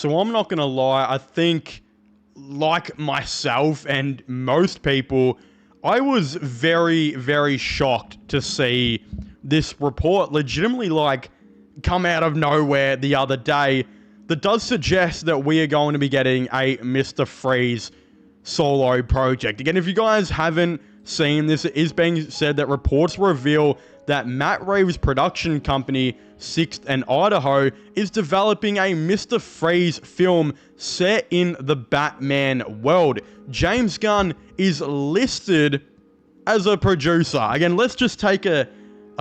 So I'm not going to lie, I think, like myself and most people, I was very, very shocked to see this report legitimately, like, come out of nowhere the other day that does suggest that we are going to be getting a Mr. Freeze solo project. Again, if you guys haven't seen this, it is being said that reports reveal that Matt Reeves' production company, 6th and Idaho, is developing a Mr. Freeze film set in the Batman world. James Gunn is listed as a producer. Again, let's just take a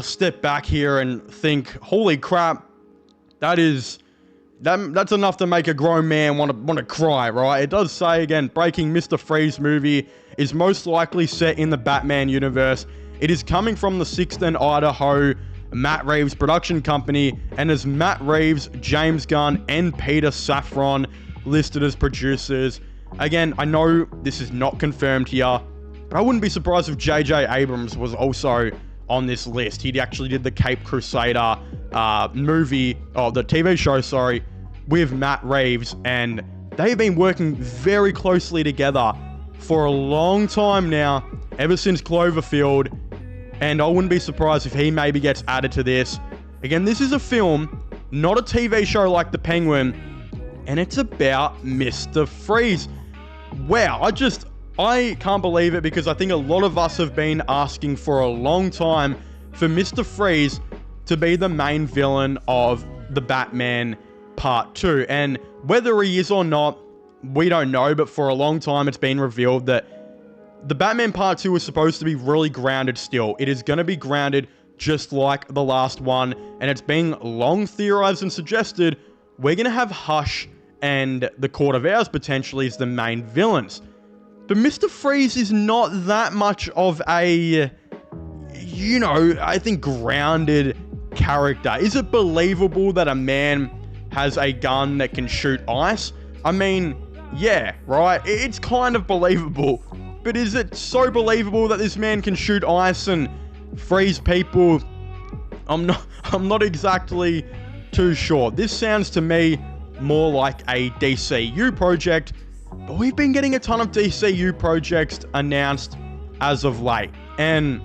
step back here and think, holy crap, that's enough to make a grown man want to cry, right? It does say, again, breaking Mr. Freeze movie is most likely set in the Batman universe. It is coming from the 6th and Idaho Matt Reeves production company, and as Matt Reeves, James Gunn, and Peter Safran listed as producers. Again, I know this is not confirmed here, but I wouldn't be surprised if J.J. Abrams was also on this list. He actually did the Cape Crusader movie, or the TV show, sorry, with Matt Reeves, and they've been working very closely together for a long time now, ever since Cloverfield, and I wouldn't be surprised if he maybe gets added to this. Again, this is a film, not a TV show like The Penguin, and it's about Mr. Freeze. Wow, I can't believe it, because I think a lot of us have been asking for a long time for Mr. Freeze to be the main villain of the Batman Part 2. And whether he is or not, we don't know, but for a long time it's been revealed that the Batman Part 2 is supposed to be really grounded still. It is going to be grounded just like the last one, and it's been long theorized and suggested we're going to have Hush and the Court of Owls potentially as the main villains. But Mr. Freeze is not that much of a, I think, grounded character. Is it believable that a man has a gun that can shoot ice? I mean, yeah, right? It's kind of believable. But is it so believable that this man can shoot ice and freeze people? I'm not exactly too sure. This sounds to me more like a DCU project, but we've been getting a ton of DCU projects announced as of late. And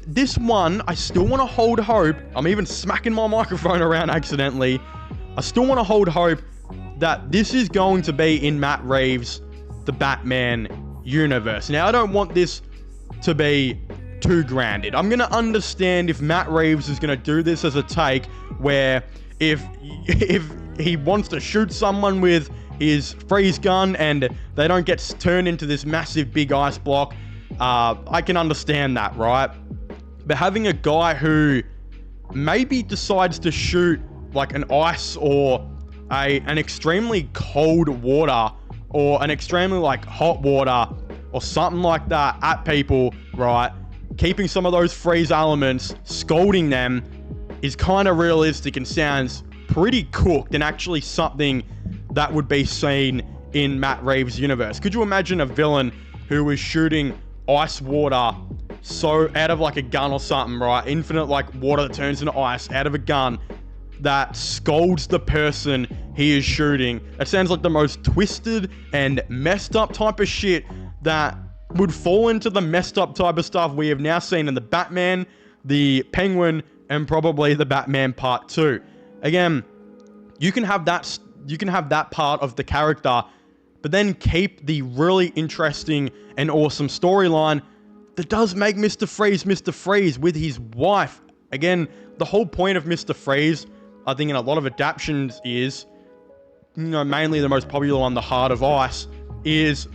this one, I still want to hold hope. I'm even smacking my microphone around accidentally. I still want to hold hope that this is going to be in Matt Reeves' the Batman universe. Now, I don't want this to be too grounded. I'm going to understand if Matt Reeves is going to do this as a take where if he wants to shoot someone with his freeze gun and they don't get turned into this massive big ice block, I can understand that, right? But having a guy who maybe decides to shoot like an ice or an extremely cold water or an extremely like hot water or something like that at people, right? Keeping some of those freeze elements, scolding them, is kind of realistic and sounds pretty cooked, and actually something that would be seen in Matt Reeves' universe. Could you imagine a villain who was shooting ice water so out of like a gun or something, right? Infinite like water that turns into ice out of a gun that scolds the person he is shooting. It sounds like the most twisted and messed up type of shit that would fall into the messed up type of stuff we have now seen in the Batman, the Penguin, and probably the Batman Part 2. Again, you can have that part of the character, but then keep the really interesting and awesome storyline that does make Mr. Freeze with his wife. Again, the whole point of Mr. Freeze, I think in a lot of adaptions is, mainly the most popular one, The Heart of Ice, is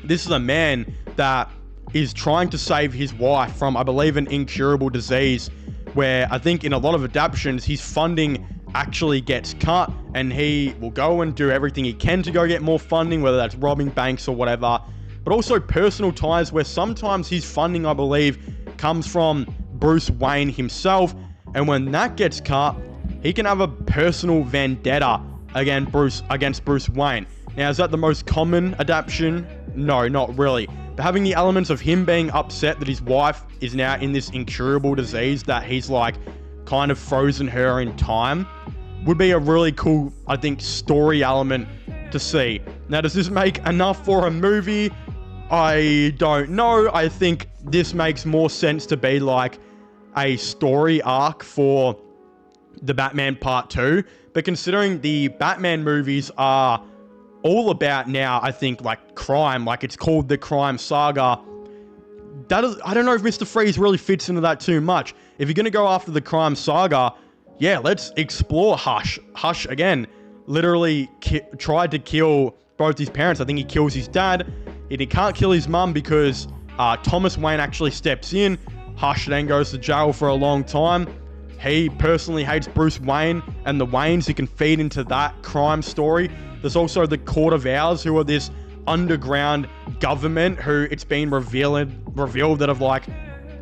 this is a man that is trying to save his wife from, I believe, an incurable disease, where I think in a lot of adaptions, his funding actually gets cut and he will go and do everything he can to go get more funding, whether that's robbing banks or whatever, but also personal ties where sometimes his funding, I believe, comes from Bruce Wayne himself, and when that gets cut, he can have a personal vendetta against Bruce Wayne. Now, is that the most common adaptation? No, not really. But having the elements of him being upset that his wife is now in this incurable disease that he's like kind of frozen her in time, would be a really cool, I think, story element to see. Now, does this make enough for a movie? I don't know. I think this makes more sense to be like a story arc for the Batman Part 2. But considering the Batman movies are all about now, I think, like crime, like it's called the Crime Saga, I don't know if Mr. Freeze really fits into that too much. If you're going to go after the Crime Saga, yeah, let's explore Hush. Hush, again, literally tried to kill both his parents. I think he kills his dad. He can't kill his mum because Thomas Wayne actually steps in. Hush then goes to jail for a long time. He personally hates Bruce Wayne and the Waynes who can feed into that crime story. There's also the Court of Owls, who are this underground government who it's been revealed that have like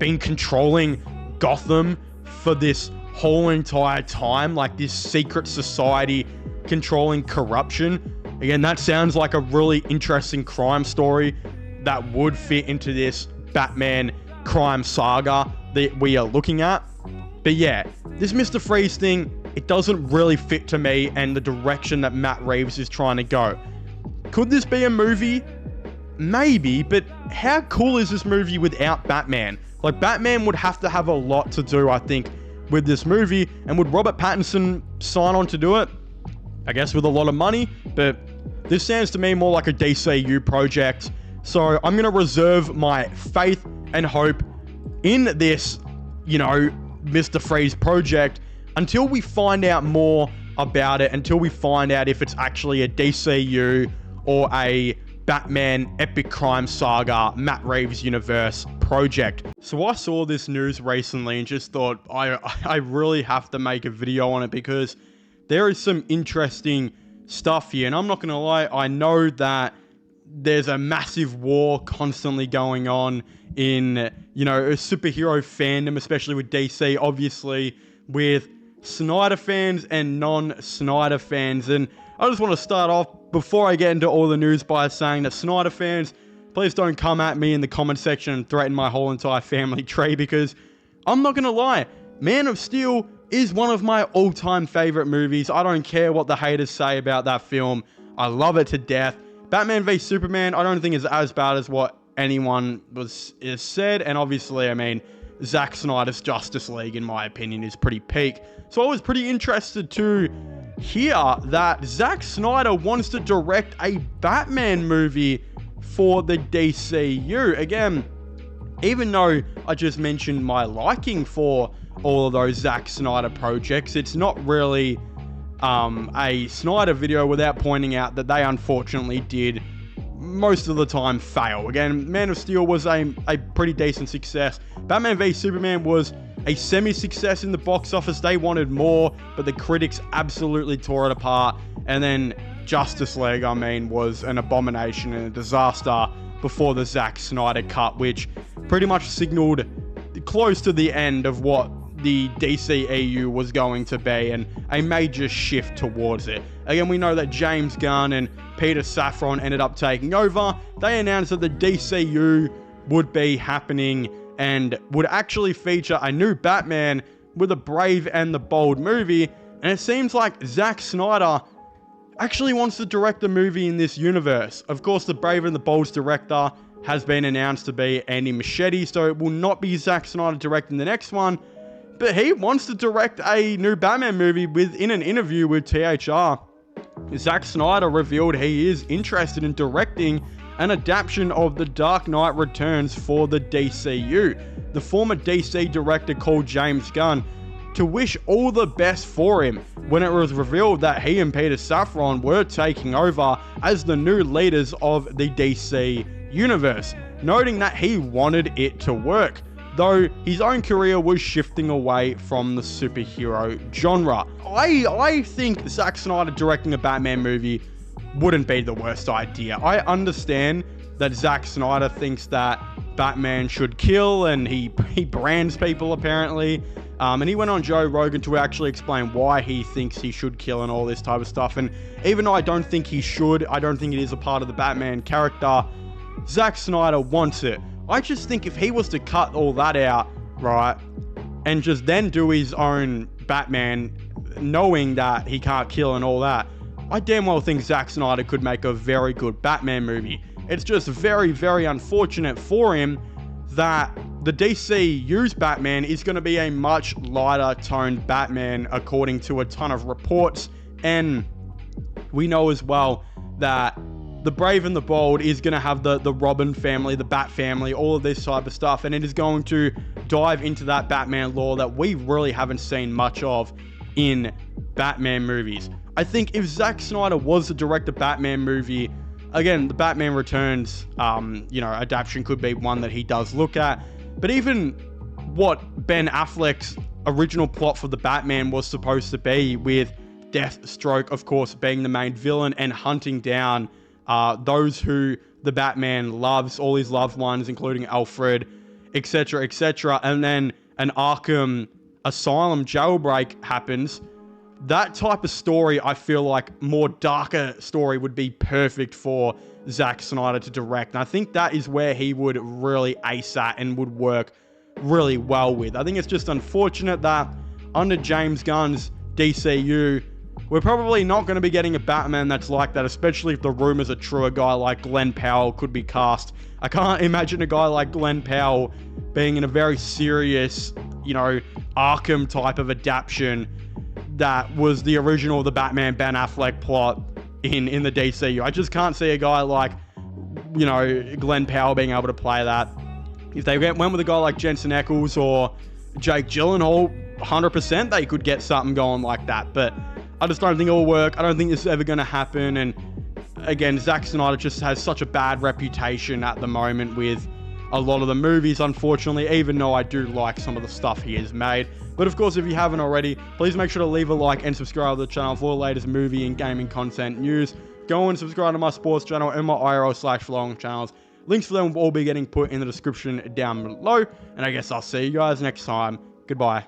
been controlling Gotham for this whole entire time, like this secret society controlling corruption. Again, that sounds like a really interesting crime story that would fit into this Batman crime saga that we are looking at. But yeah, this Mr. Freeze thing, it doesn't really fit to me and the direction that Matt Reeves is trying to go. Could this be a movie? Maybe, but how cool is this movie without Batman? Like, Batman would have to have a lot to do, I think, with this movie. And would Robert Pattinson sign on to do it? I guess with a lot of money, but this sounds to me more like a DCU project. So I'm going to reserve my faith and hope in this, you know, Mr. Freeze project until we find out more about it, until we find out if it's actually a DCU or a Batman epic crime saga Matt Reeves universe project. So I saw this news recently and just thought I really have to make a video on it because there is some interesting stuff here. And I'm not going to lie, I know that there's a massive war constantly going on in, you know, a superhero fandom, especially with DC, obviously, with Snyder fans and non-Snyder fans. And I just want to start off, before I get into all the news, by saying that Snyder fans, please don't come at me in the comment section and threaten my whole entire family tree, because I'm not going to lie, Man of Steel is one of my all-time favorite movies. I don't care what the haters say about that film. I love it to death. Batman v Superman, I don't think is as bad as what anyone is said. And obviously, I mean, Zack Snyder's Justice League, in my opinion, is pretty peak. So I was pretty interested to hear that Zack Snyder wants to direct a Batman movie for the DCU. Again, even though I just mentioned my liking for all of those Zack Snyder projects, it's not really a Snyder video without pointing out that they unfortunately did most of the time fail. Again, Man of Steel was a pretty decent success. Batman v Superman was a semi-success in the box office. They wanted more, but the critics absolutely tore it apart. And then Justice League, I mean, was an abomination and a disaster before the Zack Snyder cut, which pretty much signaled close to the end of what the DCEU was going to be, and a major shift towards it. Again, we know that James Gunn and Peter Safran ended up taking over. They announced that the DCU would be happening and would actually feature a new Batman with a Brave and the Bold movie. And it seems like Zack Snyder actually wants to direct a movie in this universe. Of course, the Brave and the Bold's director has been announced to be Andy Muschietti, so it will not be Zack Snyder directing the next one. But he wants to direct a new Batman movie. In an interview with THR, Zack Snyder revealed he is interested in directing an adaptation of The Dark Knight Returns for the DCU. The former DC director called James Gunn to wish all the best for him when it was revealed that he and Peter Safran were taking over as the new leaders of the DC universe, noting that he wanted it to work, though his own career was shifting away from the superhero genre. I think Zack Snyder directing a Batman movie wouldn't be the worst idea. I understand that Zack Snyder thinks that Batman should kill, and he brands people apparently. And he went on Joe Rogan to actually explain why he thinks he should kill and all this type of stuff. And even though I don't think he should, I don't think it is a part of the Batman character, Zack Snyder wants it. I just think if he was to cut all that out, right, and just then do his own Batman knowing that he can't kill and all that, I damn well think Zack Snyder could make a very good Batman movie. It's just very, very unfortunate for him that the DCU's Batman is going to be a much lighter toned Batman, according to a ton of reports. And we know as well that the Brave and the Bold is going to have the Robin family, the Bat family, all of this type of stuff. And it is going to dive into that Batman lore that we really haven't seen much of in Batman movies. I think if Zack Snyder was to direct a Batman movie, again, the Batman Returns, adaptation could be one that he does look at. But even what Ben Affleck's original plot for the Batman was supposed to be, with Deathstroke, of course, being the main villain and hunting down those who the Batman loves, all his loved ones, including Alfred, etc., etc. And then an Arkham Asylum jailbreak happens. That type of story, I feel like more darker story would be perfect for Zack Snyder to direct. And I think that is where he would really ace at and would work really well with. I think it's just unfortunate that under James Gunn's DCU, we're probably not going to be getting a Batman that's like that, especially if the rumors are true. A guy like Glenn Powell could be cast. I can't imagine a guy like Glenn Powell being in a very serious, Arkham type of adaptation that was the original The Batman Ben Affleck plot in the DCU. I just can't see a guy like, Glenn Powell being able to play that. If they went with a guy like Jensen Ackles or Jake Gyllenhaal, 100% they could get something going like that. But I just don't think it will work. I don't think this is ever going to happen. And again, Zack Snyder just has such a bad reputation at the moment with a lot of the movies, unfortunately, even though I do like some of the stuff he has made. But of course, if you haven't already, please make sure to leave a like and subscribe to the channel for the latest movie and gaming content news. Go and subscribe to my sports channel and my IRL/vlogging channels. Links for them will all be getting put in the description down below. And I guess I'll see you guys next time. Goodbye.